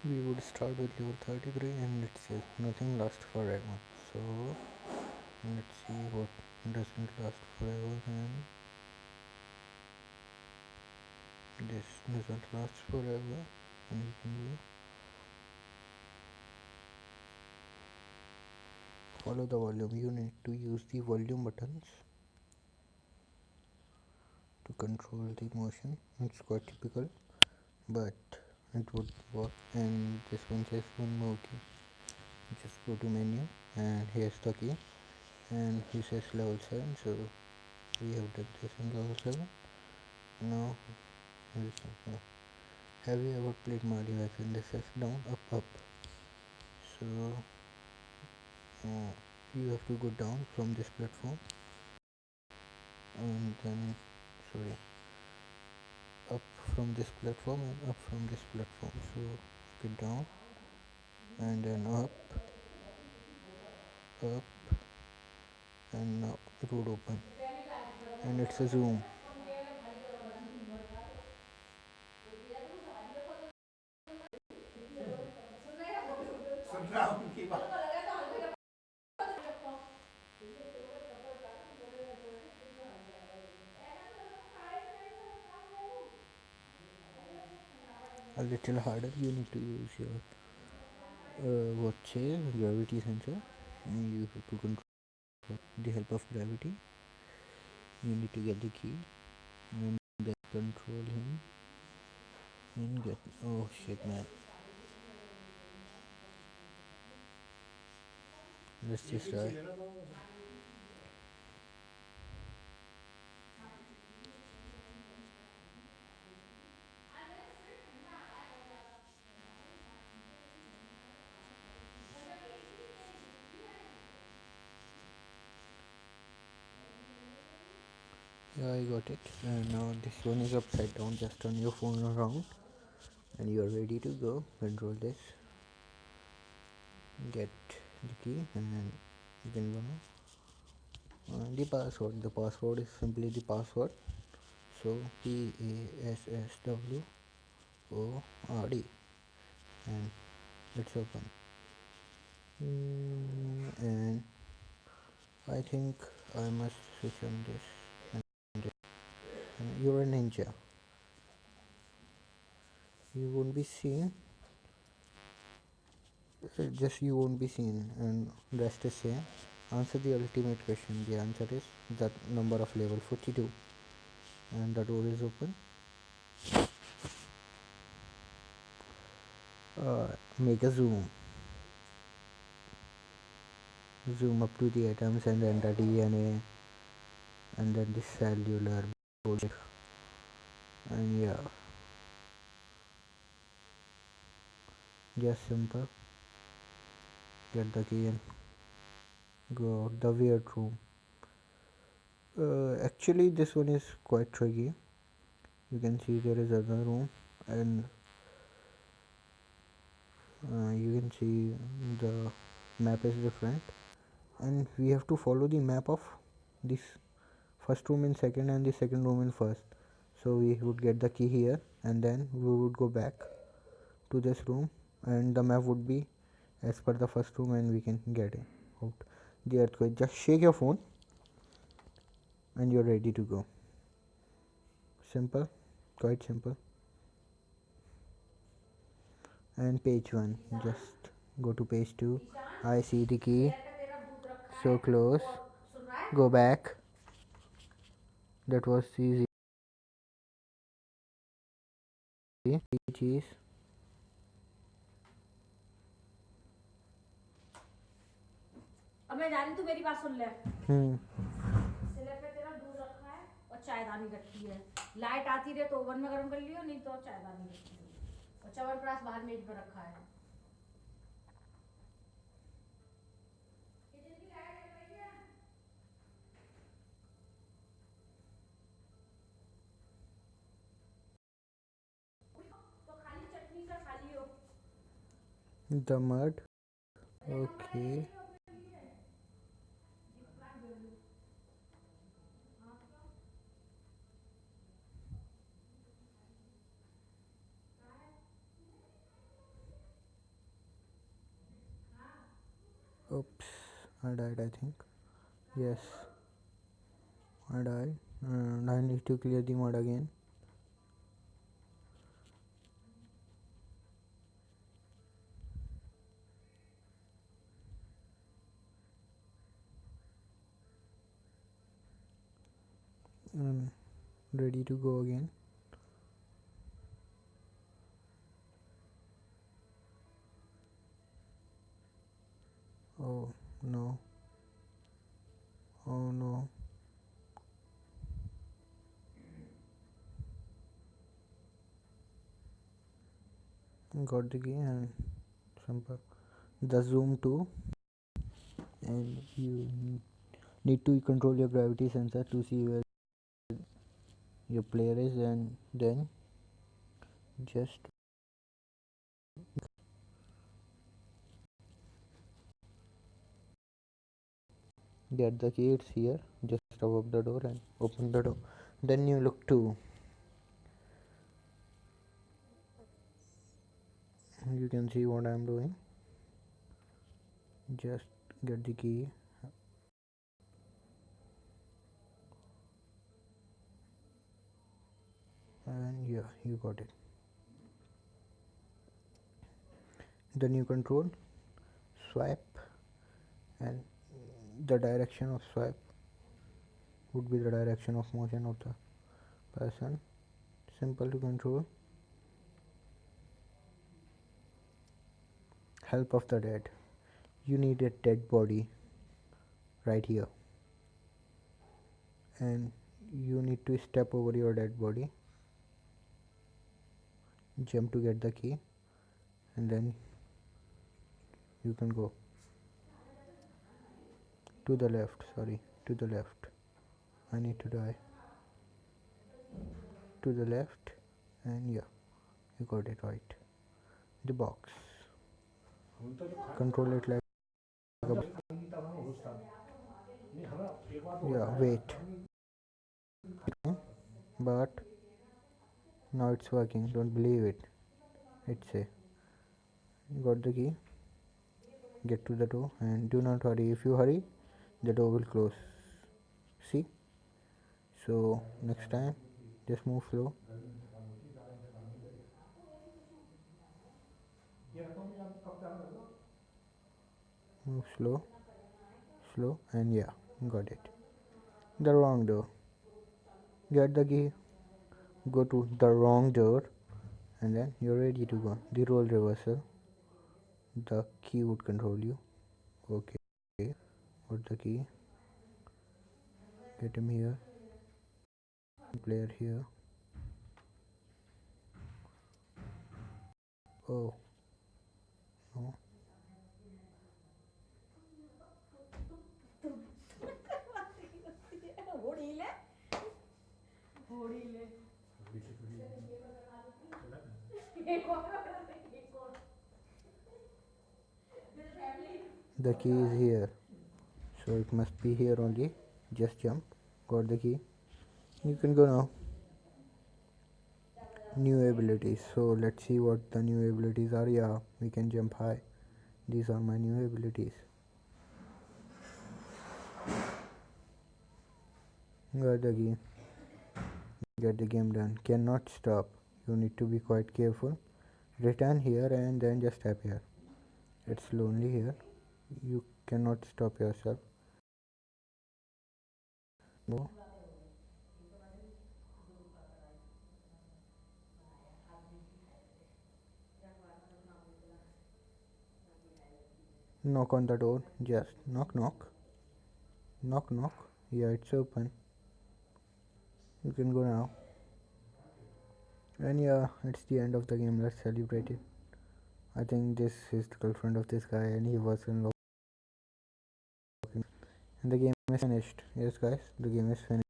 we would start with level 33 and it says nothing lasts forever. So let's see what doesn't last forever, and this doesn't last forever, and we can go follow the volume. You need to use the volume buttons to control the motion. It's quite typical, but it would work. And this one says one more key. Just go to menu and here's the key, and he says level 7, so we have done this in level 7. Now have you ever played Mario F? And this says down, up, up. So you have to go down from this platform, and then sorry, up from this platform and up from this platform. So get down and then up, up, and now it would open, and it's a zoom. A little harder. You need to use your what say gravity sensor. You have to control the help of gravity. You need to get the key and then control him and get. Oh shit, man! Let's just try. Yeah, I got it. And now this one is upside down. Just turn your phone around, and you are ready to go. Control this. Get the key, and then you can go now. The password. The password is simply the password. So PASSWORD, and let's open. And I think I must switch on this. And you're a ninja. You won't be seen. Just you won't be seen, and rest is same. Answer the ultimate question. The answer is the number of level 42, and the door is open. Make a zoom up to the atoms and then the DNA, and then the cellular body, and yeah, just simple. Get the key and go out the weird room. Actually, this one is quite tricky. You can see there is another room, and you can see the map is different, and we have to follow the map of this first room in second and the second room in first. So we would get the key here, and then we would go back to this room, and the map would be as per the first room, and we can get it out. The earthquake. Just shake your phone, and you're ready to go. Simple, quite simple. And page 1, just go to page 2. I see the key, so close. Go back. That was easy. Cheese. अब मैं जा रही, तू मेरी बात सुन ले। सिले पे तेरा दूध रखा है और चायदानी रखी है। लाइट आती रहे तो ओवन में गर्म कर लियो, नहीं तो चायदानी रखी है और च्यवनप्राश बाहर मेज पे रखा है। तो खाली चटनी से खा लियो। The mud. Okay. Oops, I died, I think. Yes, I died. And I need to clear the mud again. I'm ready to go again. Oh no. Oh no. Got the key and simple. The zoom too, and you need to control your gravity sensor to see where your player is, and then just get the key. It's here, just above the door, and open the door. Then you look to, you can see what I'm doing. Just get the key, and yeah, you got it. Then you control swipe, and the direction of swipe would be the direction of motion of the person. Simple to control. Help of the dead. You need a dead body right here, and you need to step over your dead body, jump to get the key, and then you can go to the left. Sorry, to the left. I need to die. To the left, and yeah, you got it right. The box. Control it like a yeah. Wait, but now it's working. Don't believe it. It's a got the key. Get to the door and do not hurry. If you hurry, the door will close. See? So next time, just move slow. Move slow, slow, and yeah, got it. The wrong door. Get the key. Go to the wrong door, and then you're ready to go. The role reversal. The key would control you. Okay. Got the key. Get him here. Player here. Oh no. The key is here, so it must be here only. Just jump. Got the key. You can go now. New abilities. So let's see what the new abilities are. Yeah, we can jump high. These are my new abilities. Got the key. Get the game done. Cannot stop. You need to be quite careful. Return here and then just tap here. It's lonely here. You cannot stop yourself. No. Knock on the door. Just knock knock. Knock knock. Yeah, it's open. You can go now. And yeah, it's the end of the game. Let's celebrate it. I think this is the girlfriend of this guy, and he was unlocked. And the game is finished. Yes, guys, the game is finished.